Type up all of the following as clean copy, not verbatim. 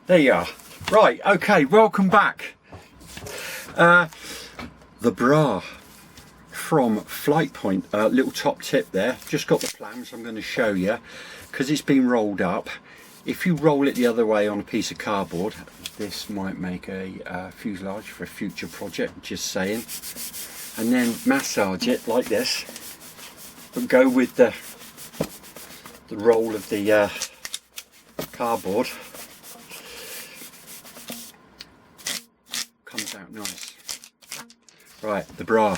There you are. Right, okay, welcome back. The Brah from Flight Point, little top tip there. Just got the plans I'm going to show you because it's been rolled up. If you roll it the other way on a piece of cardboard, this might make a fuselage for a future project, just saying. And then massage it like this, but go with the roll of the cardboard. Comes out nice. Right, the Brah.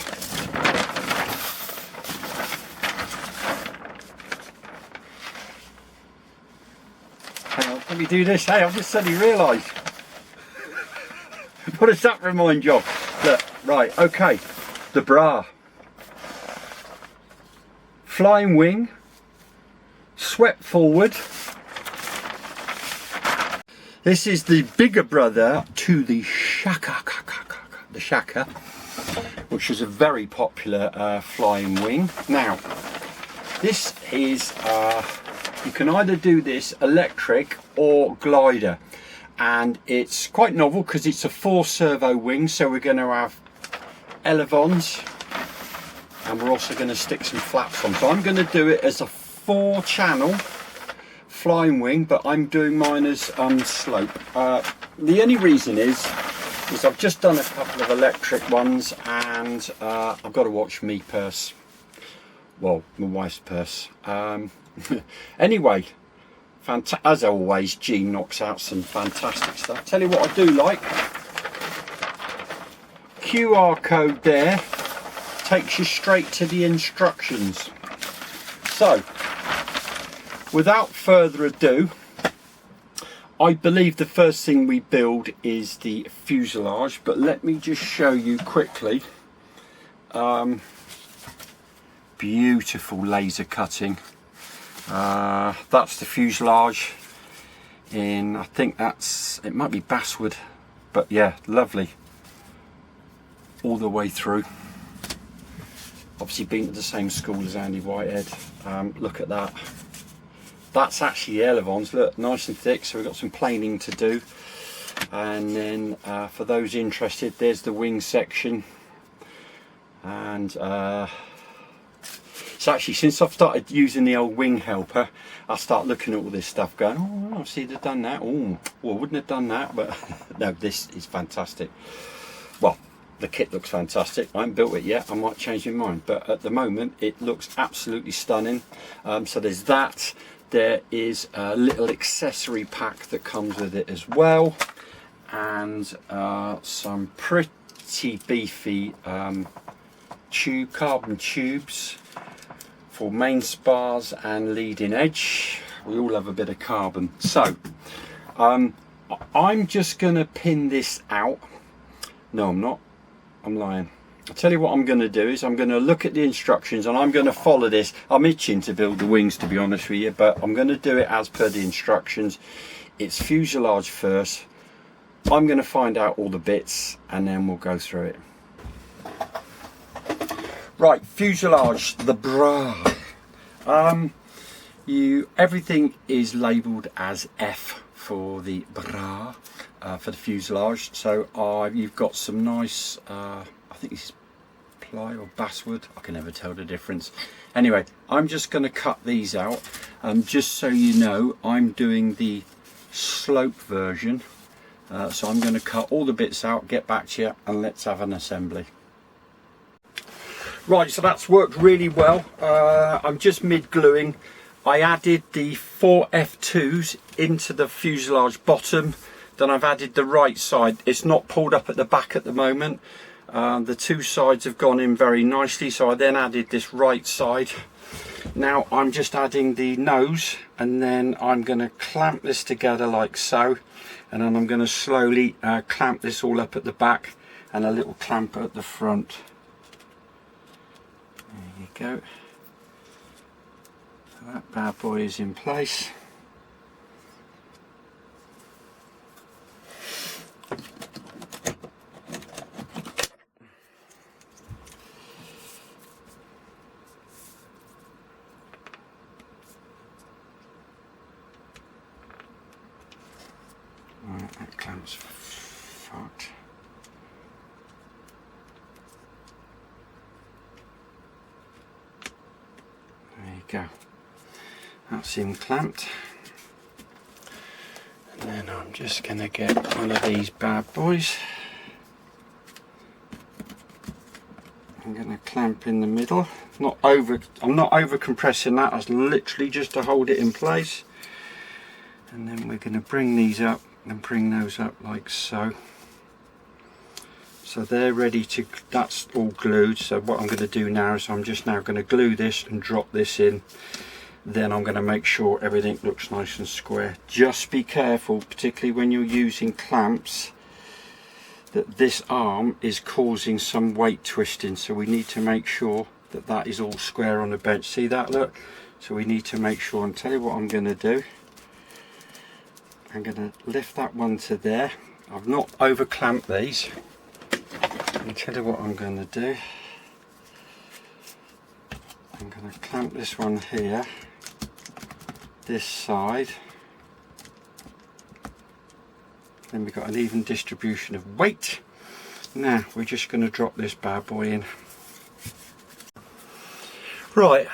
Hang on, let me do this. Hey, I've just suddenly realised. What does that remind you of? Look, right, okay. The Brah. Flying wing. Swept forward. This is the bigger brother to the Shaka, which is a very popular flying wing. Now, this is, you can either do this electric or glider, and it's quite novel because it's a 4 servo wing, so we're going to have Elevons, and we're also going to stick some flaps on. So I'm going to do it as a 4-channel flying wing, but I'm doing mine as slope. The only reason is I've just done a couple of electric ones, and I've got to watch me purse. Well, my wife's purse. Anyway, as always, Jean knocks out some fantastic stuff. Tell you what I do like. QR code there takes you straight to the instructions. So, without further ado, I believe the first thing we build is the fuselage, but let me just show you quickly. Beautiful laser cutting. That's the fuselage in, I think it might be basswood, but yeah, lovely. All the way through. Obviously been to the same school as Andy Whitehead. Look at that. That's actually the Elevons. Look, nice and thick, so we've got some planing to do. And then for those interested, there's the wing section. And so actually, since I've started using the old wing helper, I start looking at all this stuff going, oh, I see they've done that. Oh, well, I wouldn't have done that, but no, this is fantastic. Well, the kit looks fantastic. I haven't built it yet. I might change my mind, but at the moment it looks absolutely stunning. So there's that. There is a little accessory pack that comes with it as well, and some pretty beefy carbon tubes for main spars and leading edge. We all have a bit of carbon. So I'm just going to pin this out. No, I'm not. I'm lying. I'll tell you what I'm going to do is I'm going to look at the instructions and I'm going to follow this. I'm itching to build the wings, to be honest with you, but I'm going to do it as per the instructions. It's fuselage first. I'm going to find out all the bits and then we'll go through it. Right, fuselage, the Brah. Everything is labelled as F for the Brah. For the fuselage, so you've got some nice I think this is ply or basswood, I can never tell the difference. Anyway, I'm just going to cut these out, just so you know I'm doing the slope version, so I'm going to cut all the bits out, get back to you, and let's have an assembly. Right, so that's worked really well. I'm just mid gluing. I added the 4 F2s into the fuselage bottom. Then I've added the right side. It's not pulled up at the back at the moment. The 2 sides have gone in very nicely, so I then added this right side. Now I'm just adding the nose, and then I'm going to clamp this together like so, and then I'm going to slowly clamp this all up at the back and a little clamp at the front. There you go. So that bad boy is in place. Right. That's fucked. There you go. That's him clamped. And then I'm just going to get one of these bad boys. I'm going to clamp in the middle. I'm not over compressing that. That's literally just to hold it in place. And then we're going to bring these up and bring those up like so. So they're ready to, that's all glued. So what I'm going to do now is I'm just now going to glue this and drop this in. Then I'm going to make sure everything looks nice and square. Just be careful, particularly when you're using clamps, that this arm is causing some weight twisting. So we need to make sure that that is all square on the bench. See that, look? So we need to make sure, and tell you what I'm going to do. I'm going to lift that one to there. I've not over clamped these. I'll tell you what I'm going to do. I'm going to clamp this one here, this side. Then we've got an even distribution of weight. Now we're just going to drop this bad boy in. Right,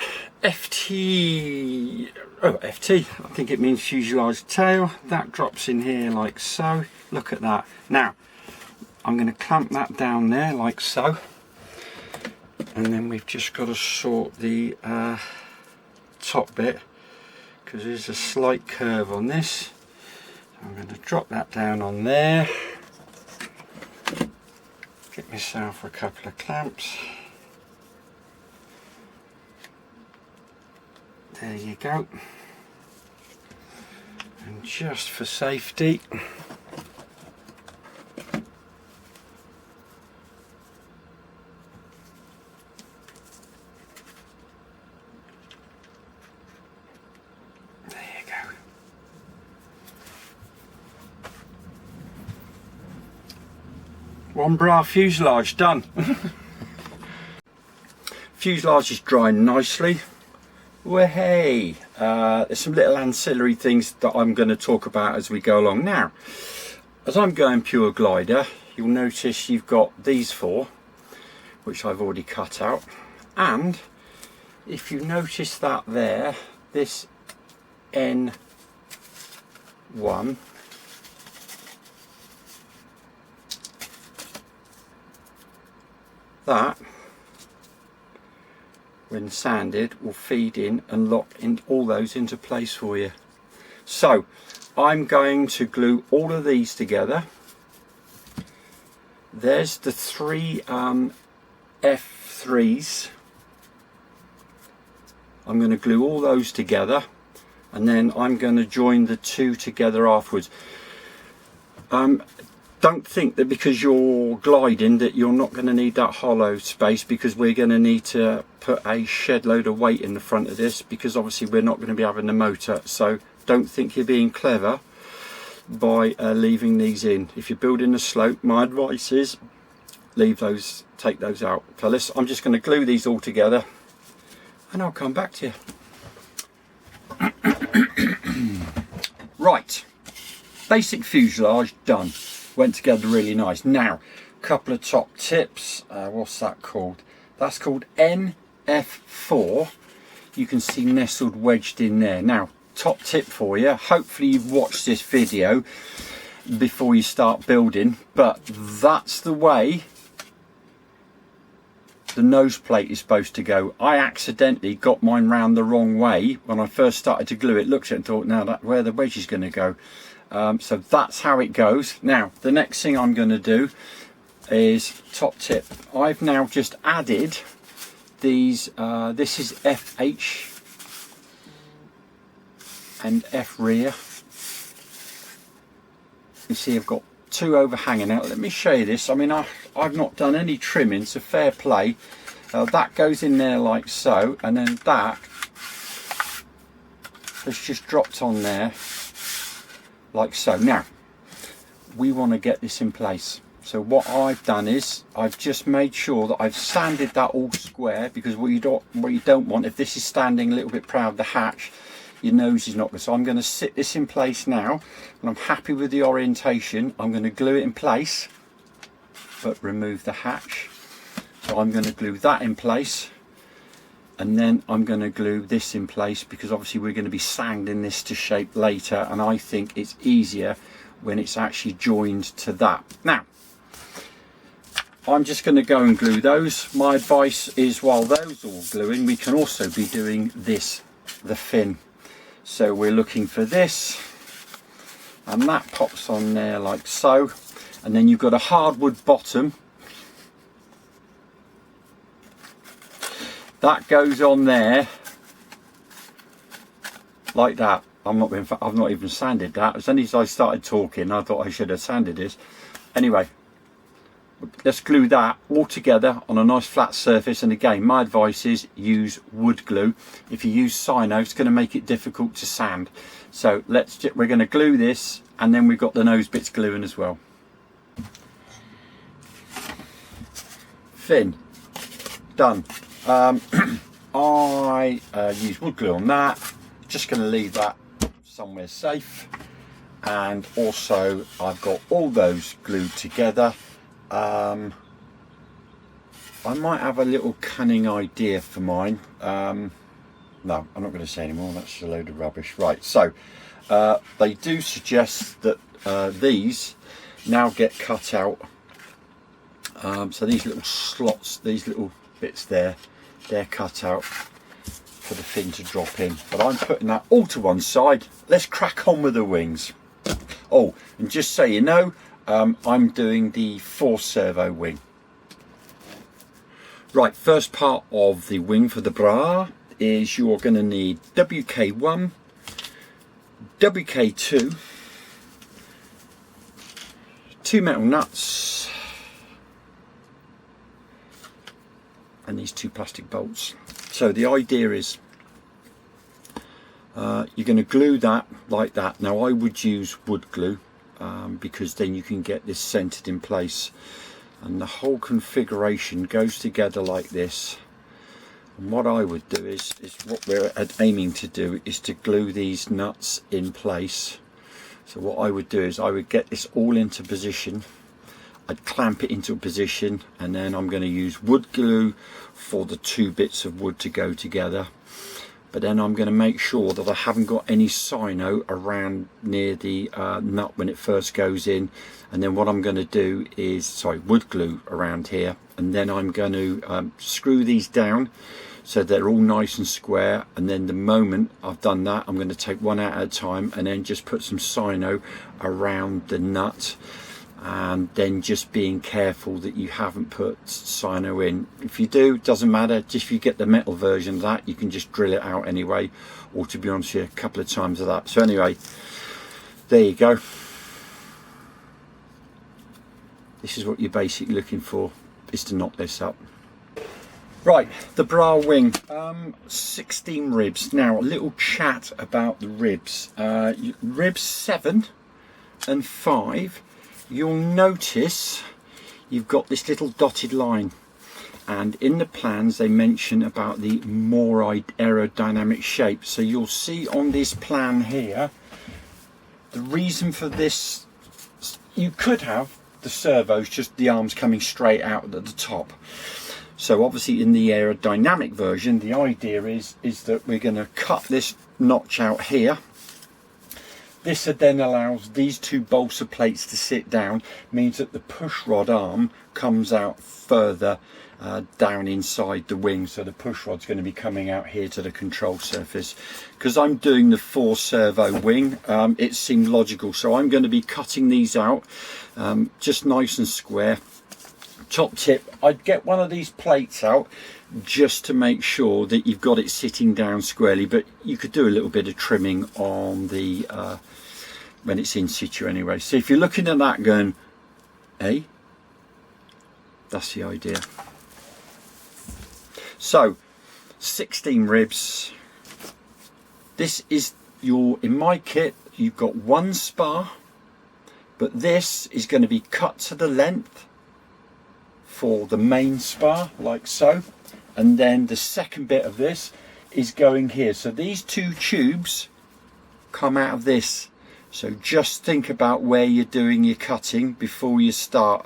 FT, I think it means fuselage tail. That drops in here like so. Look at that. Now I'm going to clamp that down there like so. And then we've just got to sort the top bit, because there's a slight curve on this. So I'm going to drop that down on there. Get myself a couple of clamps. There you go. And just for safety, one Brah fuselage done. Fuselage is drying nicely. Well, hey, there's some little ancillary things that I'm going to talk about as we go along. Now, as I'm going pure glider, you'll notice you've got these four, which I've already cut out. And if you notice that there, this N1, that when sanded will feed in and lock in all those into place for you. So I'm going to glue all of these together. There's the three F3s. I'm going to glue all those together, and then I'm going to join the two together afterwards. Don't think that because you're gliding that you're not going to need that hollow space, because we're going to need to put a shed load of weight in the front of this, because obviously we're not going to be having the motor. So don't think you're being clever by leaving these in. If you're building a slope, my advice is leave those, take those out. So I'm just going to glue these all together and I'll come back to you. Right, basic fuselage done. Went together really nice. Now, a couple of top tips. What's that called? That's called NF4. You can see nestled wedged in there. Now, top tip for you. Hopefully you've watched this video before you start building, but that's the way the nose plate is supposed to go. I accidentally got mine round the wrong way when I first started to glue it. Looked at it and thought, now that where the wedge is going to go. So that's how it goes. Now the next thing I'm going to do is top tip. I've now just added these, this is FH and F rear. You see I've got two overhanging out. Let me show you this. I mean I've not done any trimming, so fair play. That goes in there like so, and then that has just dropped on there like so. Now we want to get this in place, so what I've done is I've just made sure that I've sanded that all square, because what you don't want, if this is standing a little bit proud, the hatch, your nose is not good. So I'm going to sit this in place now, and I'm happy with the orientation. I'm going to glue it in place, but remove the hatch. So I'm going to glue that in place, and then I'm going to glue this in place, because obviously we're going to be sanding this to shape later, and I think it's easier when it's actually joined to that. Now I'm just going to go and glue those. My advice is, while those are all gluing, we can also be doing this, the fin. So we're looking for this, and that pops on there like so, and then you've got a hardwood bottom that goes on there like that. I've not even sanded that. As soon as I started talking, I thought I should have sanded this. Anyway, let's glue that all together on a nice flat surface. And again, my advice is use wood glue. If you use Sino, it's going to make it difficult to sand. So we're going to glue this, and then we've got the nose bits gluing as well. Fin done. I use wood glue on that. Just going to leave that somewhere safe, and also I've got all those glued together. I might have a little cunning idea for mine. No, I'm not going to say anymore, that's a load of rubbish. Right, so they do suggest that these now get cut out. So these little slots, these little bits there, they're cut out for the fin to drop in, but I'm putting that all to one side. Let's crack on with the wings. Oh, and just so you know, I'm doing the 4 servo wing. Right, first part of the wing for the Brah is you're going to need WK1, WK2, 2 metal nuts, and these 2 plastic bolts. So the idea is you're going to glue that like that. Now I would use wood glue because then you can get this centered in place, and the whole configuration goes together like this. And what I would do is what we're aiming to do is to glue these nuts in place. So what I would do is I would get this all into position, I'd clamp it into a position, and then I'm going to use wood glue for the 2 bits of wood to go together. But then I'm going to make sure that I haven't got any Sino around near the nut when it first goes in. And then what I'm going to do is, wood glue around here, and then I'm going to screw these down so they're all nice and square. And then the moment I've done that, I'm going to take one out at a time and then just put some Sino around the nut. And then just being careful that you haven't put Sino in. If you do, doesn't matter. Just if you get the metal version of that, you can just drill it out anyway, or to be honest with you, a couple of times of that. So anyway, there you go. This is what you're basically looking for, is to knock this up. Right, the Brah wing, 16 ribs. Now a little chat about the ribs. Ribs 7 and 5. You'll notice you've got this little dotted line, and in the plans they mention about the more aerodynamic shape. So you'll see on this plan here, the reason for this, you could have the servos, just the arms coming straight out at the top. So obviously in the aerodynamic version, the idea is that we're going to cut this notch out here. This then allows these 2 balsa plates to sit down, means that the push rod arm comes out further down inside the wing. So the push rod's going to be coming out here to the control surface. Because I'm doing the 4 servo wing, it seemed logical. So I'm going to be cutting these out just nice and square. Top tip, I'd get one of these plates out just to make sure that you've got it sitting down squarely, but you could do a little bit of trimming on the when it's in situ anyway. So if you're looking at that going, hey, that's the idea. So 16 ribs. This is in my kit, you've got 1 spar, but this is going to be cut to the length for the main spar, like so. And then the second bit of this is going here. So these 2 tubes come out of this. So just think about where you're doing your cutting before you start.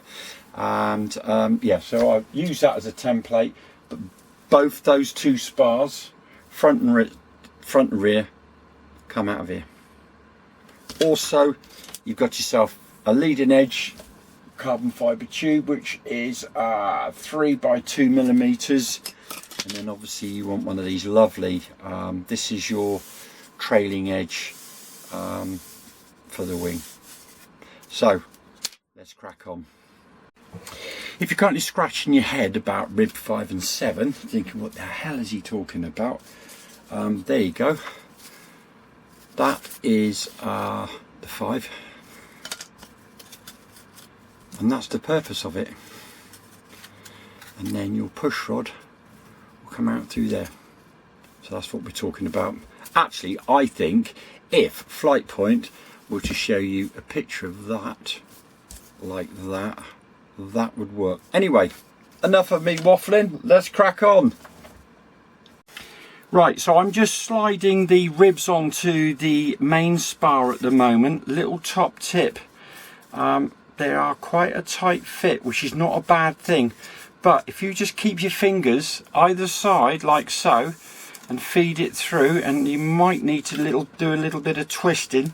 And yeah, so I've used that as a template, but both those two spars, front and rear, come out of here. Also, you've got yourself a leading edge carbon fibre tube, which is 3 by 2 millimeters, and then obviously you want one of these lovely, this is your trailing edge for the wing. So let's crack on. If you're currently scratching your head about rib 5 and 7, thinking what the hell is he talking about, there you go. That is the 5, and that's the purpose of it. And then your push rod will come out through there. So that's what we're talking about. Actually, I think if Flight Point were to show you a picture of that, like that, that would work. Anyway, enough of me waffling, let's crack on. Right, so I'm just sliding the ribs onto the main spar at the moment. Little top tip, they are quite a tight fit, which is not a bad thing, but if you just keep your fingers either side like so and feed it through, and you might need to do a little bit of twisting.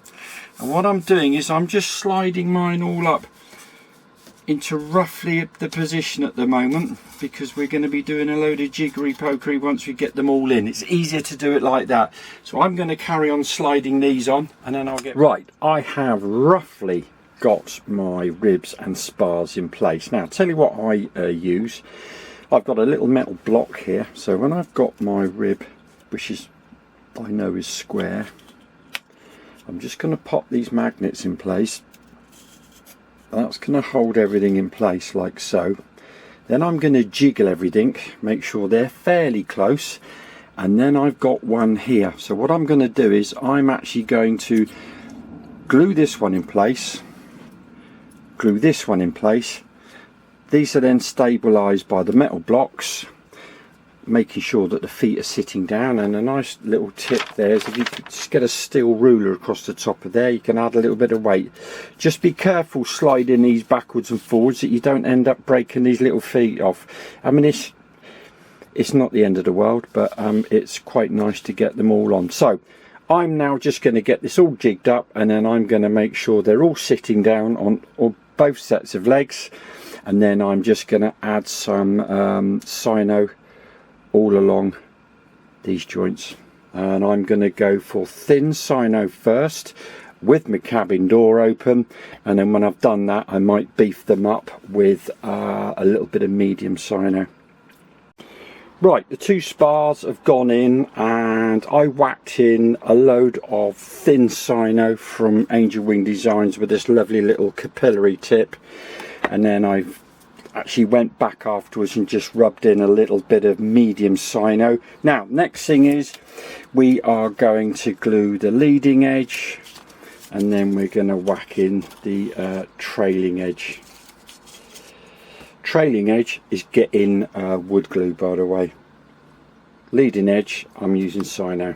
And what I'm doing is I'm just sliding mine all up into roughly the position at the moment, because we're going to be doing a load of jiggery pokery once we get them all in. It's easier to do it like that. So I'm going to carry on sliding these on, and then I'll get right. I have roughly got my ribs and spars in place. Now tell you what I use. I've got a little metal block here, so when I've got my rib, which is I know is square, I'm just going to pop these magnets in place. That's going to hold everything in place like so. Then I'm going to jiggle everything, make sure they're fairly close, and then I've got one here. So what I'm going to do is I'm actually going to glue this one in place, glue this one in place. These are then stabilised by the metal blocks, making sure that the feet are sitting down. And a nice little tip there is if you could just get a steel ruler across the top of there, you can add a little bit of weight. Just be careful sliding these backwards and forwards that you don't end up breaking these little feet off. I mean, it's not the end of the world, but it's quite nice to get them all on. So I'm now just going to get this all jigged up, and then I'm going to make sure they're all sitting down on both sets of legs, and then I'm just going to add some cyno all along these joints, and I'm going to go for thin cyno first with my cabin door open, and then when I've done that I might beef them up with a little bit of medium cyno. Right, the two spars have gone in, and I whacked in a load of thin cyno from Angel Wing Designs with this lovely little capillary tip, and then I've actually went back afterwards and just rubbed in a little bit of medium cyno. Now next thing is we are going to glue the leading edge, and then we're going to whack in the trailing edge. Trailing edge is getting wood glue, by the way. Leading edge I'm using cyno.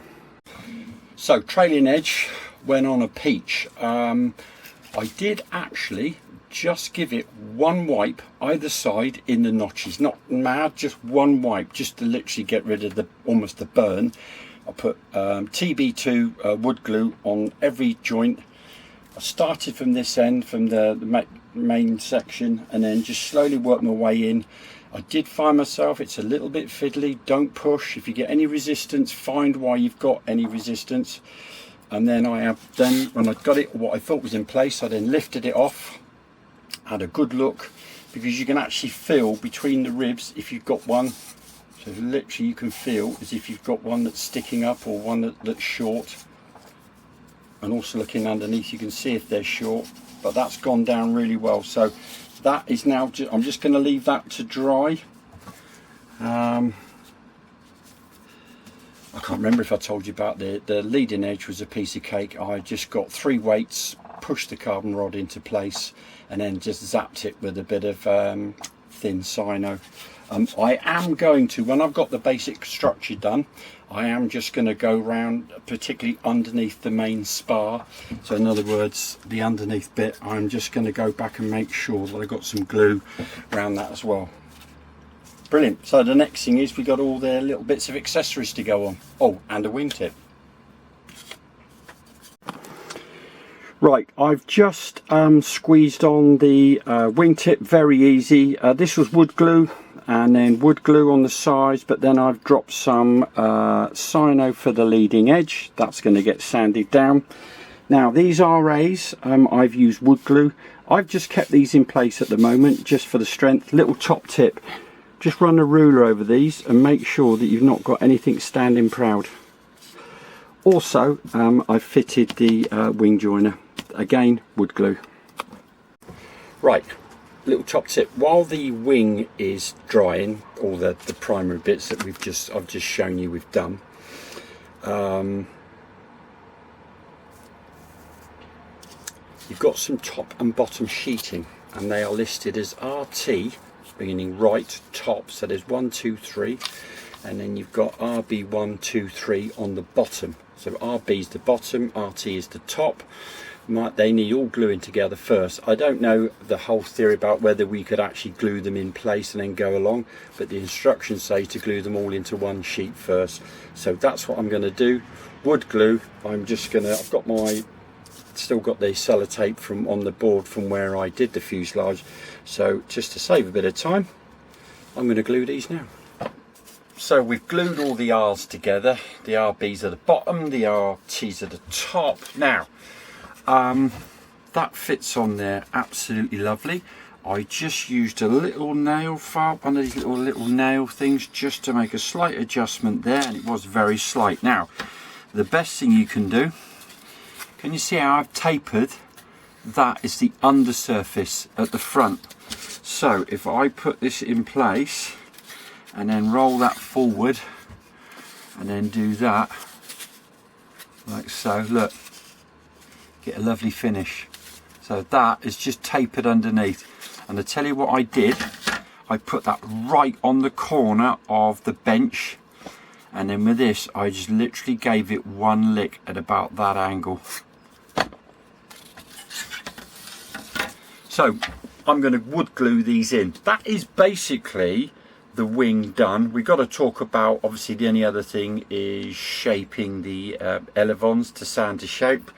So trailing edge went on a peach. I did actually just give it one wipe either side in the notches, not mad, just one wipe, just to literally get rid of almost the burn. I put TB2 wood glue on every joint. I started from this end, from the main section, and then just slowly worked my way in. I did find myself, it's a little bit fiddly. Don't push. If you get any resistance, find why you've got any resistance. And then when I got it, what I thought was in place, I then lifted it off, had a good look, because you can actually feel between the ribs if you've got one. So literally you can feel as if you've got one that's sticking up or one that's short. And also looking underneath, you can see if they're short, but that's gone down really well. So that is now, I'm just going to leave that to dry. I can't remember if I told you about the leading edge was a piece of cake. I just got 3 weights, pushed the carbon rod into place, and then just zapped it with a bit of thin sino. I am going to, when I've got the basic structure done, I am just going to go round, particularly underneath the main spar. So in other words, the underneath bit, I'm just going to go back and make sure that I've got some glue around that as well. Brilliant. So the next thing is we got all the little bits of accessories to go on. Oh, and a wingtip. Right, I've just squeezed on the wingtip, very easy. This was wood glue, and then wood glue on the sides, but then I've dropped some sino for the leading edge. That's going to get sanded down. Now these RAs, I've used wood glue. I've just kept these in place at the moment just for the strength. Little top tip, just run a ruler over these and make sure that you've not got anything standing proud. Also, I've fitted the wing joiner, again wood glue. Right, little top tip, while the wing is drying, all the primary bits that I've just shown you we've done, you've got some top and bottom sheeting, and they are listed as RT, meaning right top, so there's 1, 2, 3, and then you've got RB 1, 2, 3 on the bottom. So RB is the bottom, RT is the top. They need all gluing together first. I don't know the whole theory about whether we could actually glue them in place and then go along, but the instructions say to glue them all into one sheet first. So that's what I'm going to do. Wood glue, I've got my, still got the sellotape from on the board from where I did the fuselage. So just to save a bit of time, I'm going to glue these now. So we've glued all the R's together. The RB's at the bottom, the RT's at the top. Now, that fits on there absolutely lovely. I just used a little nail file, one of these little nail things, just to make a slight adjustment there, and it was very slight. Now, the best thing you can do, can you see how I've tapered? That is the undersurface at the front. So if I put this in place and then roll that forward and then do that like so, look, get a lovely finish. So that is just tapered underneath, and I tell you what I did, I put that right on the corner of the bench, and then with this I just literally gave it one lick at about that angle. So I'm going to wood glue these in. That is basically the wing done. We've got to talk about, obviously the only other thing is shaping the elevons to sound to shape,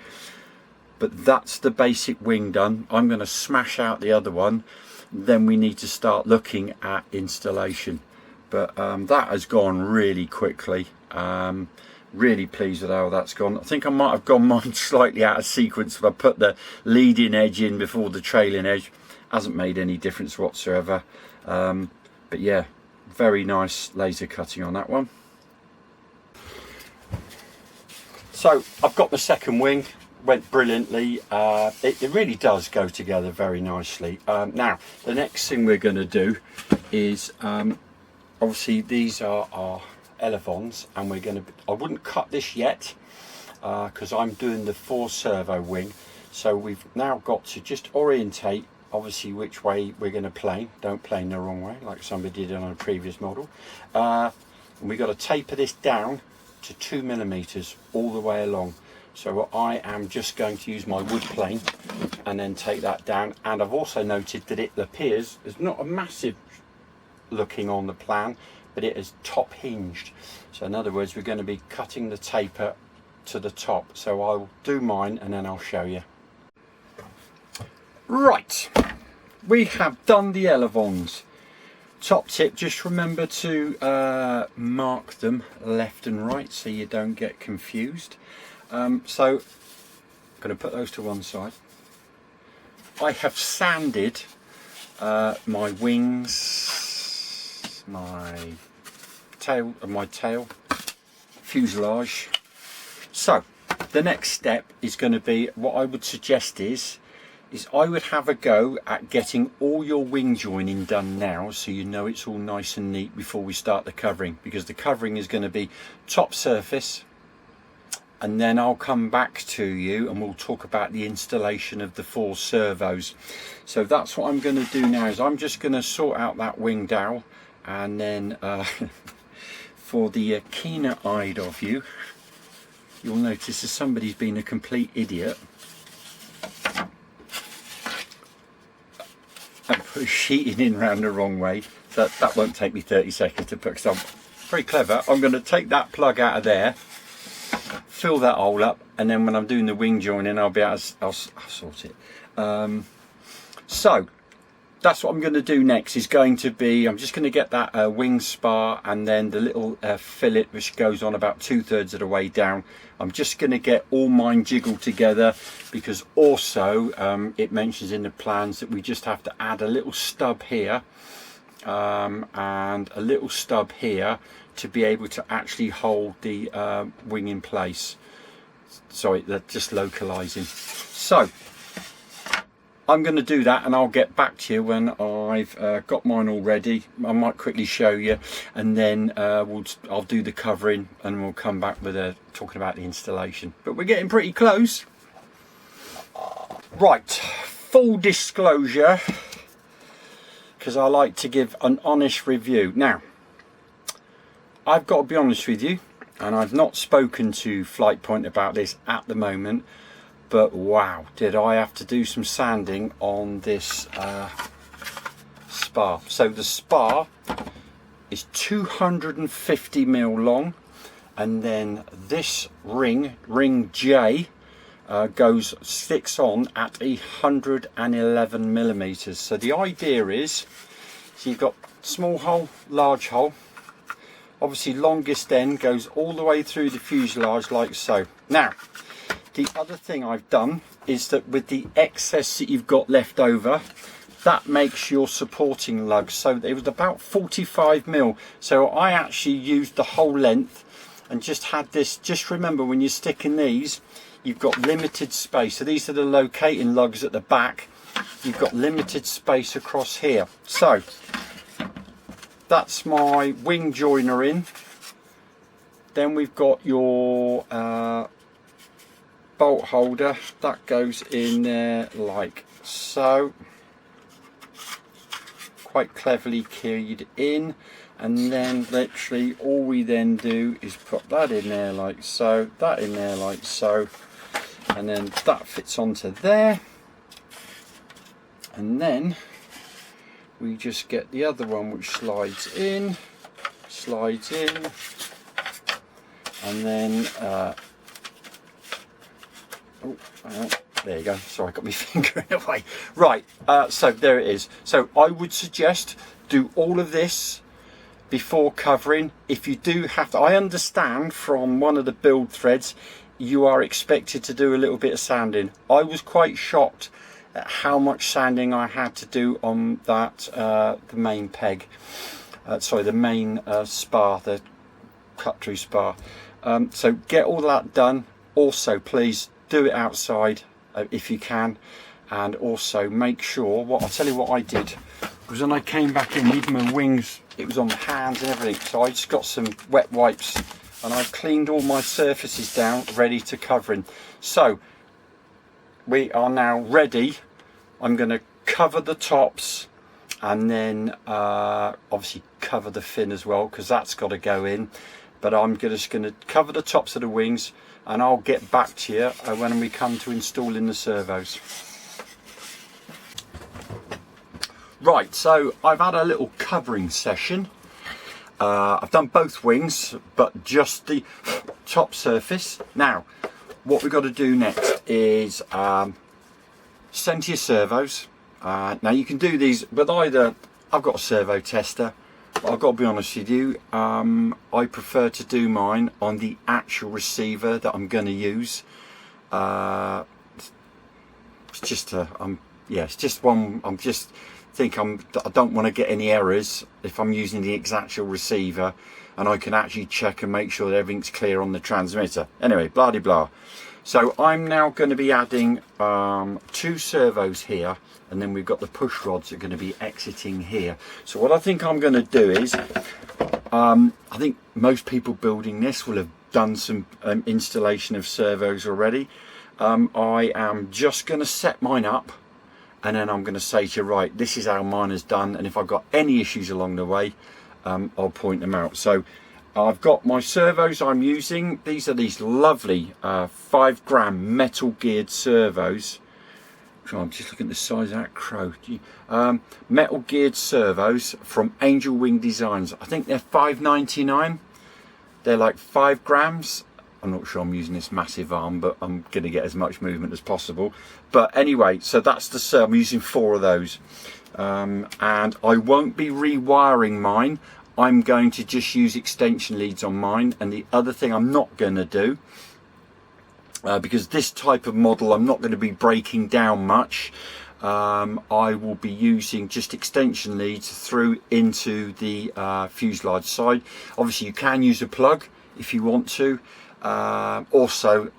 but that's the basic wing done. I'm going to smash out the other one, then we need to start looking at installation. But that has gone really quickly. Really pleased with how that's gone. I think I might have gone mine slightly out of sequence if I put the leading edge in before the trailing edge. Hasn't made any difference whatsoever. But yeah, very nice laser cutting on that one. So I've got the second wing, went brilliantly. It really does go together very nicely. Now the next thing we're going to do is obviously these are our elevons, and we're going to, I wouldn't cut this yet because I'm doing the 4 servo wing. So we've now got to just orientate obviously which way we're going to plane. Don't plane the wrong way like somebody did on a previous model. And we've got to taper this down to 2mm all the way along. So I am just going to use my wood plane and then take that down. And I've also noted that it appears there's not a massive looking on the plan, but it is top hinged. So in other words, we're going to be cutting the taper to the top. So I'll do mine and then I'll show you. Right, we have done the elevons. Top tip, just remember to mark them left and right so you don't get confused. So I'm going to put those to one side. I have sanded my wings, my tail, fuselage. So the next step is going to be, what I would suggest is I would have a go at getting all your wing joining done now, so you know it's all nice and neat before we start the covering, because the covering is going to be top surface, and then I'll come back to you and we'll talk about the installation of the 4 servos. So that's what I'm going to do now, is I'm just going to sort out that wing dowel, and then for the keener-eyed of you, you'll notice that somebody's been a complete idiot and put sheeting in round the wrong way. So that won't take me 30 seconds to put, because I'm very clever. I'm going to take that plug out of there, fill that hole up, and then when I'm doing the wing joining, I'll be able to, I'll sort it. So that's what I'm going to do next, is going to be, I'm just going to get that wing spar and then the little fillet which goes on about 2/3 of the way down. I'm just going to get all mine jiggled together, because also it mentions in the plans that we just have to add a little stub here and a little stub here to be able to actually hold the wing in place. Sorry, they're just localizing. So I'm going to do that, and I'll get back to you when I've got mine all ready. I might quickly show you, and then I'll do the covering, and we'll come back with talking about the installation. But we're getting pretty close. Right, full disclosure, because I like to give an honest review. Now, I've got to be honest with you, and I've not spoken to Flight Point about this at the moment, but wow, did I have to do some sanding on this spar. So the spar is 250 mil long, and then this ring J, sticks on at 111 millimeters. So the idea is, so you've got small hole, large hole. Obviously longest end goes all the way through the fuselage like so. Now, the other thing I've done is that with the excess that you've got left over, that makes your supporting lug. So it was about 45 mil. So I actually used the whole length and just had this. Just remember, when you're sticking these, you've got limited space. So these are the locating lugs at the back. You've got limited space across here. So that's my wing joiner in. Then we've got your bolt holder that goes in there like so, quite cleverly keyed in, and then literally all we then do is put that in there like so, that in there like so, and then that fits onto there, and then we just get the other one which slides in, and then oh, there you go. Sorry, I got my finger in the way. Right, so there it is. So I would suggest do all of this before covering. If you do have to, I understand from one of the build threads, you are expected to do a little bit of sanding. I was quite shocked at how much sanding I had to do on that, the main peg. Sorry, the main spar, the cut through spar. So get all that done. Also, please do it outside if you can, and also make sure, I'll tell you what I did, because when I came back in, even my wings, it was on the hands and everything, so I just got some wet wipes and I cleaned all my surfaces down, ready to covering. So we are now ready. I'm going to cover the tops, and then obviously cover the fin as well, because that's got to go in. But I'm just going to cover the tops of the wings, and I'll get back to you when we come to installing the servos. Right, so I've had a little covering session. I've done both wings, but just the top surface. Now, what we've got to do next is center your servos. Now you can do these with either, I've got a servo tester, but I've got to be honest with you, I prefer to do mine on the actual receiver that I'm going to use. It's just it's just one. I don't want to get any errors if I'm using the actual receiver, and I can actually check and make sure that everything's clear on the transmitter. Anyway, blah de blah. So I'm now going to be adding 2 servos here, and then we've got the push rods that are going to be exiting here. So what I think I'm going to do is, I think most people building this will have done some installation of servos already. I am just going to set mine up, and then I'm going to say to you, right, this is how mine is done, and if I've got any issues along the way, I'll point them out. So I've got my servos I'm using. These are these lovely 5 gram metal geared servos. I'm just looking at the size of that crow. Metal geared servos from Angel Wing Designs. I think they're $5.99. They're like 5 grams. I'm not sure I'm using this massive arm, but I'm going to get as much movement as possible. But anyway, so that's the servo. I'm using 4 of those. And I won't be rewiring mine. I'm going to just use extension leads on mine. And the other thing I'm not going to do, because this type of model I'm not going to be breaking down much, I will be using just extension leads through into the fuselage side. Obviously you can use a plug if you want to. Also,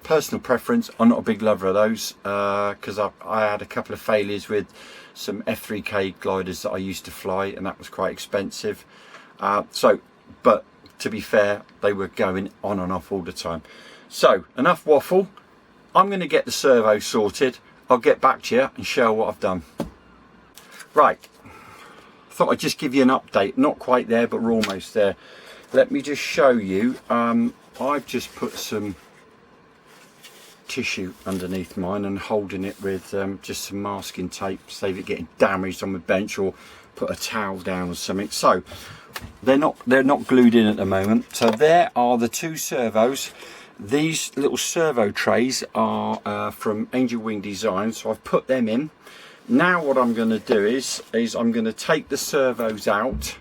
personal preference, I'm not a big lover of those, because I had a couple of failures with some F3K gliders that I used to fly, and that was quite expensive. But to be fair, they were going on and off all the time. So enough waffle. I'm going to get the servo sorted. I'll get back to you and show what I've done. Right, thought I'd just give you an update. Not quite there, but we're almost there. Let me just show you. I've just put some tissue underneath mine and holding it with just some masking tape, save it getting damaged on the bench, or put a towel down or something. So they're not glued in at the moment. So there are the 2 servos. These little servo trays are from Angel Wing Design, so I've put them in. Now what I'm going to do is I'm going to take the servos out.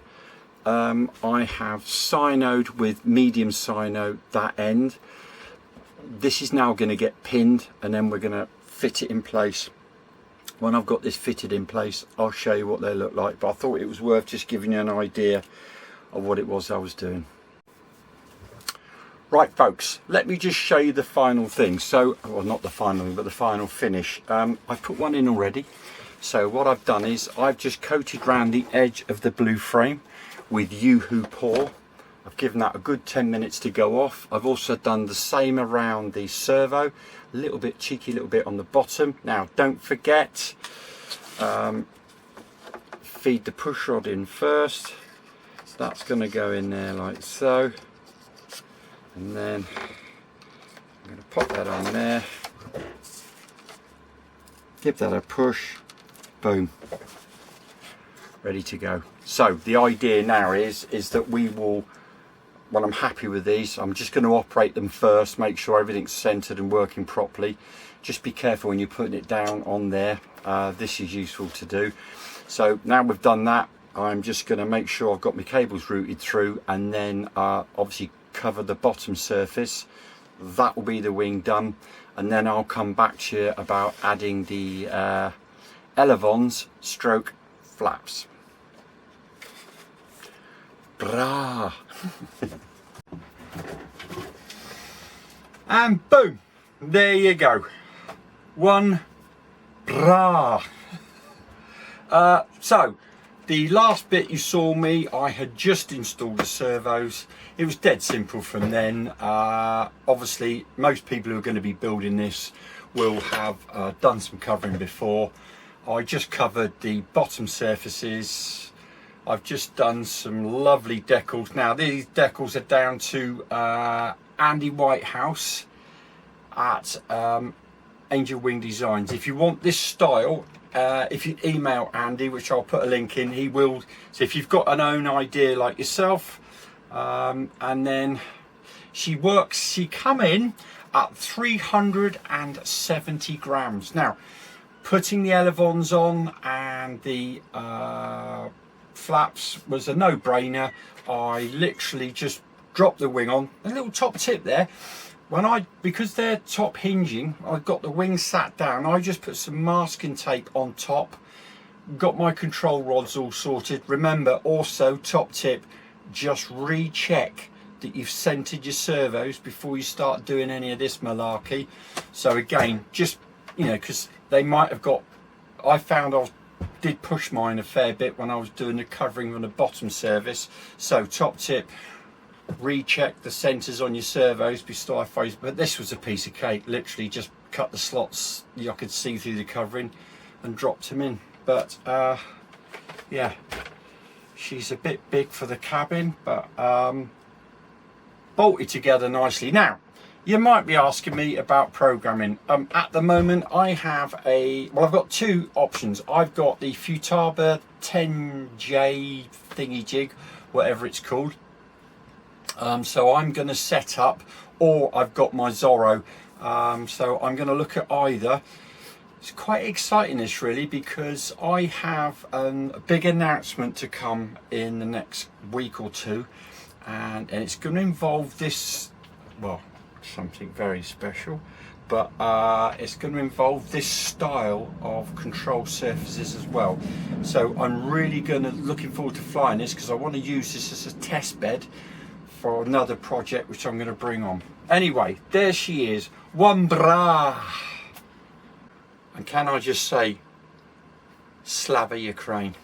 I have cyanoed with medium cyano that end. This is now going to get pinned, and then we're going to fit it in place. When I've got this fitted in place, I'll show you what they look like, but I thought it was worth just giving you an idea of what it was I was doing. Right folks, let me just show you the final thing. So, well, not the final thing, but the final finish. I've put one in already. So what I've done is I've just coated around the edge of the blue frame with Yoo-Hoo Pour. I've given that a good 10 minutes to go off. I've also done the same around the servo, a little bit cheeky, little bit on the bottom. Now don't forget, feed the push rod in first. So that's going to go in there like so. And then I'm going to pop that on there, give that a push, boom, ready to go. So the idea now is that we will, when I'm happy with these, I'm just going to operate them first, make sure everything's centered and working properly. Just be careful when you're putting it down on there. This is useful to do. So now we've done that, I'm just going to make sure I've got my cables routed through, and then obviously cover the bottom surface. That will be the wing done, and then I'll come back to you about adding the Elevons stroke flaps. Brah. And boom, there you go, one brah. So the last bit you saw me, I had just installed the servos. It was dead simple from then. Obviously most people who are going to be building this will have done some covering before. I just covered the bottom surfaces. I've just done some lovely decals. Now these decals are down to Andy Whitehouse at Angel Wing Designs. If you want this style, if you email Andy, which I'll put a link in, he will. So if you've got an own idea like yourself, and then she come in at 370 grams. Now putting the Elevons on and the flaps was a no-brainer. I literally just dropped the wing on. A little top tip there, because they're top hinging, I've got the wing sat down, I just put some masking tape on top, got my control rods all sorted. Remember also, top tip, just recheck that you've centered your servos before you start doing any of this malarkey. So again, just, you know, because they might have got, I found I did push mine a fair bit when I was doing the covering on the bottom surface. So top tip, recheck the sensors on your servos before I phase. But this was a piece of cake. Literally just cut the slots I could see through the covering and dropped them in. But yeah, she's a bit big for the cabin, but bolted together nicely. Now, you might be asking me about programming. At the moment, I have I've got two options. I've got the Futaba 10J thingy jig, whatever it's called. So I'm going to set up, or I've got my Zorro. So I'm going to look at either. It's quite exciting this really, because I have a big announcement to come in the next week or two, and it's going to involve this, well, something very special, but it's going to involve this style of control surfaces as well. So I'm really looking forward to flying this, because I want to use this as a test bed for another project which I'm going to bring on. Anyway, there she is, one Brah. And can I just say, Slava Ukraine.